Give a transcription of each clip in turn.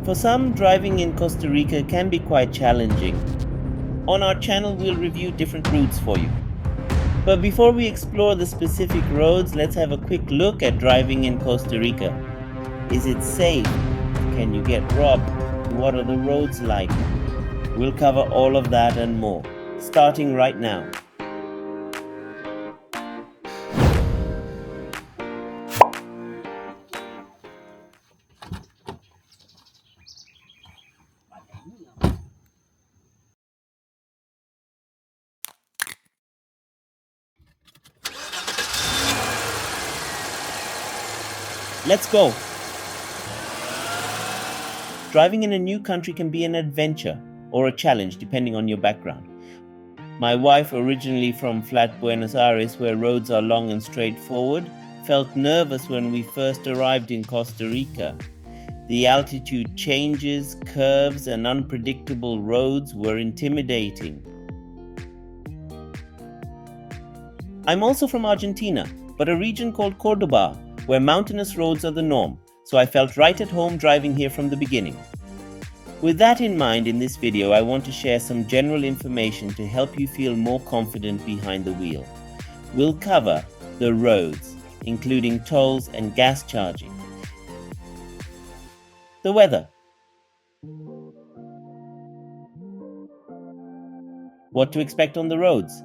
For some, driving in Costa Rica can be quite challenging. On our channel, we'll review different routes for you. But before we explore the specific roads, let's have a quick look at driving in Costa Rica. Is it safe? Can you get robbed? What are the roads like? We'll cover all of that and more, starting right now. Let's go! Driving in a new country can be an adventure or a challenge depending on your background. My wife, originally from flat Buenos Aires, where roads are long and straightforward, felt nervous when we first arrived in Costa Rica. The altitude changes, curves, and unpredictable roads were intimidating. I'm also from Argentina, but a region called Cordoba, where mountainous roads are the norm, so I felt right at home driving here from the beginning. With that in mind, in this video, I want to share some general information to help you feel more confident behind the wheel. We'll cover the roads, including tolls and gas charging. The weather. What to expect on the roads.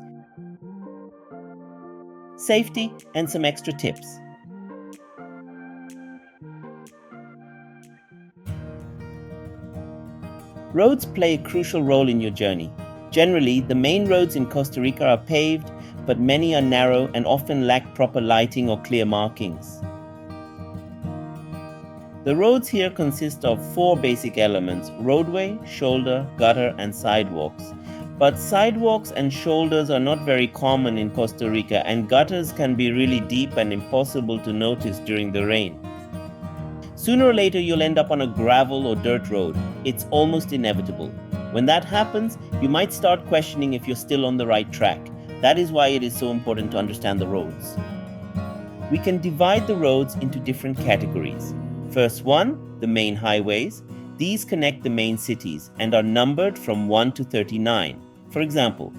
Safety and some extra tips. Roads play a crucial role in your journey. Generally, the main roads in Costa Rica are paved, but many are narrow and often lack proper lighting or clear markings. The roads here consist of 4 basic elements: roadway, shoulder, gutter, and sidewalks. But sidewalks and shoulders are not very common in Costa Rica, and gutters can be really deep and impossible to notice during the rain. Sooner or later, you'll end up on a gravel or dirt road. It's almost inevitable. When that happens, you might start questioning if you're still on the right track. That is why it is so important to understand the roads. We can divide the roads into different categories. First one, the main highways. These connect the main cities and are numbered from 1 to 39. For example,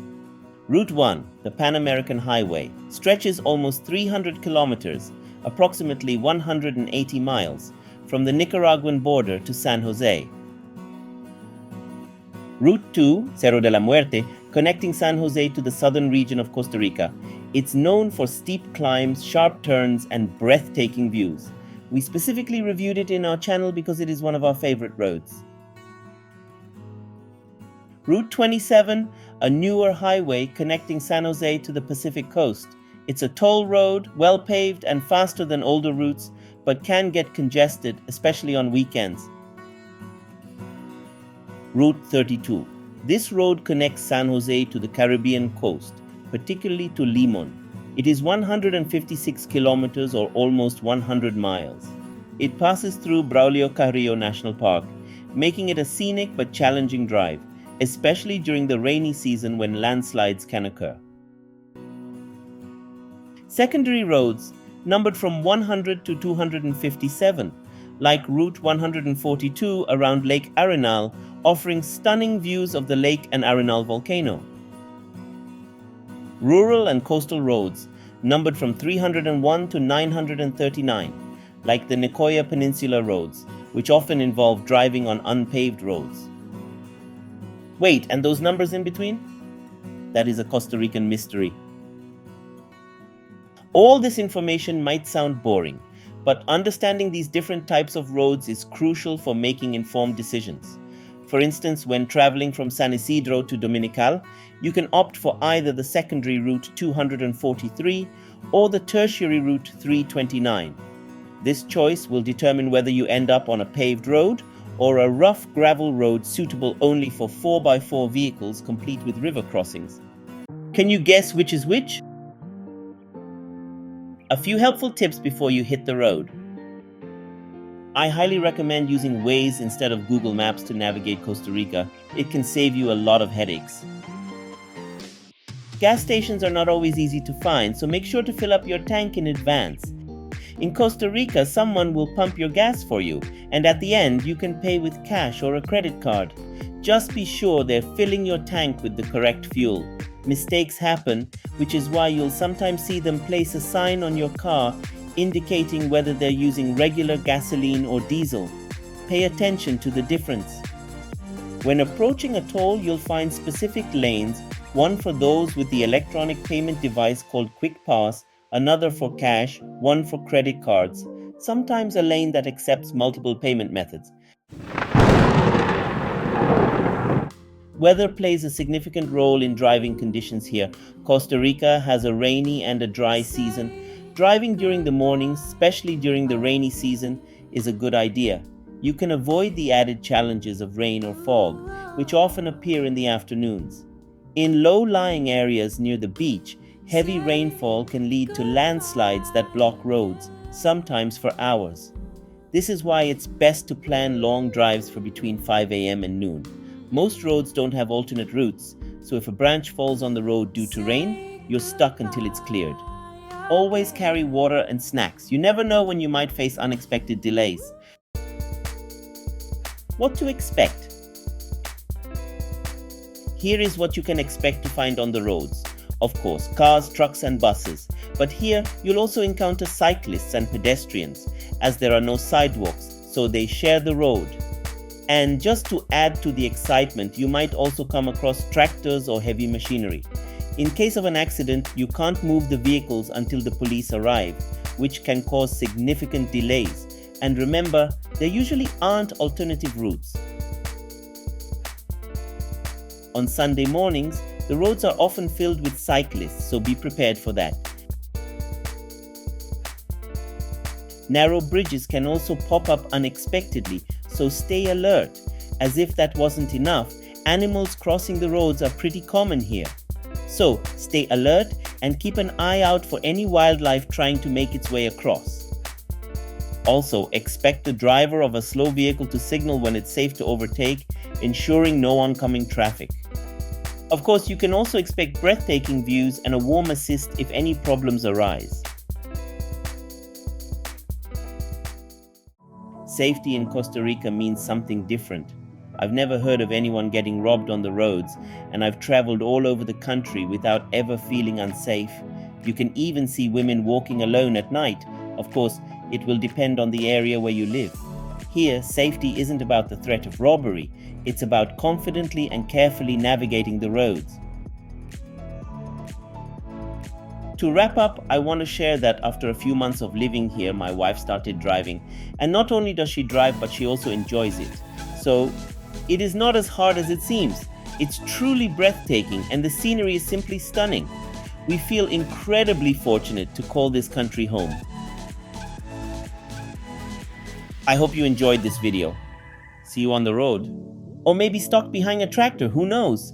Route 1, the Pan American Highway, stretches almost 300 kilometers, approximately 180 miles, from the Nicaraguan border to San Jose. Route 2, Cerro de la Muerte, connecting San Jose to the southern region of Costa Rica. It's known for steep climbs, sharp turns, and breathtaking views. We specifically reviewed it in our channel because it is one of our favorite roads. Route 27, a newer highway connecting San Jose to the Pacific coast. It's a toll road, well paved and faster than older routes, but can get congested, especially on weekends. Route 32. This road connects San Jose to the Caribbean coast, particularly to Limon. It is 156 kilometers or almost 100 miles. It passes through Braulio Carrillo National Park, making it a scenic but challenging drive, especially during the rainy season when landslides can occur. Secondary roads, numbered from 100 to 257, like Route 142 around Lake Arenal, offering stunning views of the lake and Arenal volcano. Rural and coastal roads, numbered from 301 to 939, like the Nicoya Peninsula roads, which often involve driving on unpaved roads. Wait, and those numbers in between? That is a Costa Rican mystery. All this information might sound boring, but understanding these different types of roads is crucial for making informed decisions. For instance, when traveling from San Isidro to Dominical, you can opt for either the secondary route 243 or the tertiary route 329. This choice will determine whether you end up on a paved road or a rough gravel road suitable only for 4x4 vehicles complete with river crossings. Can you guess which is which? A few helpful tips before you hit the road. I highly recommend using Waze instead of Google Maps to navigate Costa Rica. It can save you a lot of headaches. Gas stations are not always easy to find, so make sure to fill up your tank in advance. In Costa Rica, someone will pump your gas for you, and at the end, you can pay with cash or a credit card. Just be sure they're filling your tank with the correct fuel. Mistakes happen, which is why you'll sometimes see them place a sign on your car indicating whether they're using regular gasoline or diesel. Pay attention to the difference. When approaching a toll, you'll find specific lanes, one for those with the electronic payment device called Quick Pass, another for cash, one for credit cards, sometimes a lane that accepts multiple payment methods. Weather plays a significant role in driving conditions here. Costa Rica has a rainy and a dry season. Driving during the mornings, especially during the rainy season, is a good idea. You can avoid the added challenges of rain or fog, which often appear in the afternoons. In low-lying areas near the beach, heavy rainfall can lead to landslides that block roads, sometimes for hours. This is why it's best to plan long drives for between 5 a.m. and noon. Most roads don't have alternate routes, so if a branch falls on the road due to rain, you're stuck until it's cleared. Always carry water and snacks. You never know when you might face unexpected delays. What to expect? Here is what you can expect to find on the roads. Of course, cars, trucks and buses. But here, you'll also encounter cyclists and pedestrians, as there are no sidewalks, so they share the road. And just to add to the excitement, you might also come across tractors or heavy machinery. In case of an accident, you can't move the vehicles until the police arrive, which can cause significant delays. And remember, there usually aren't alternative routes. On Sunday mornings, the roads are often filled with cyclists, so be prepared for that. Narrow bridges can also pop up unexpectedly, so stay alert. As if that wasn't enough, animals crossing the roads are pretty common here. So stay alert and keep an eye out for any wildlife trying to make its way across. Also, expect the driver of a slow vehicle to signal when it's safe to overtake, ensuring no oncoming traffic. Of course, you can also expect breathtaking views and a warm assist if any problems arise. Safety in Costa Rica means something different. I've never heard of anyone getting robbed on the roads, and I've traveled all over the country without ever feeling unsafe. You can even see women walking alone at night. Of course, it will depend on the area where you live. Here, safety isn't about the threat of robbery, it's about confidently and carefully navigating the roads. To wrap up, I want to share that after a few months of living here, my wife started driving. And not only does she drive, but she also enjoys it. So, it is not as hard as it seems. It's truly breathtaking and the scenery is simply stunning. We feel incredibly fortunate to call this country home. I hope you enjoyed this video. See you on the road. Or maybe stuck behind a tractor, who knows?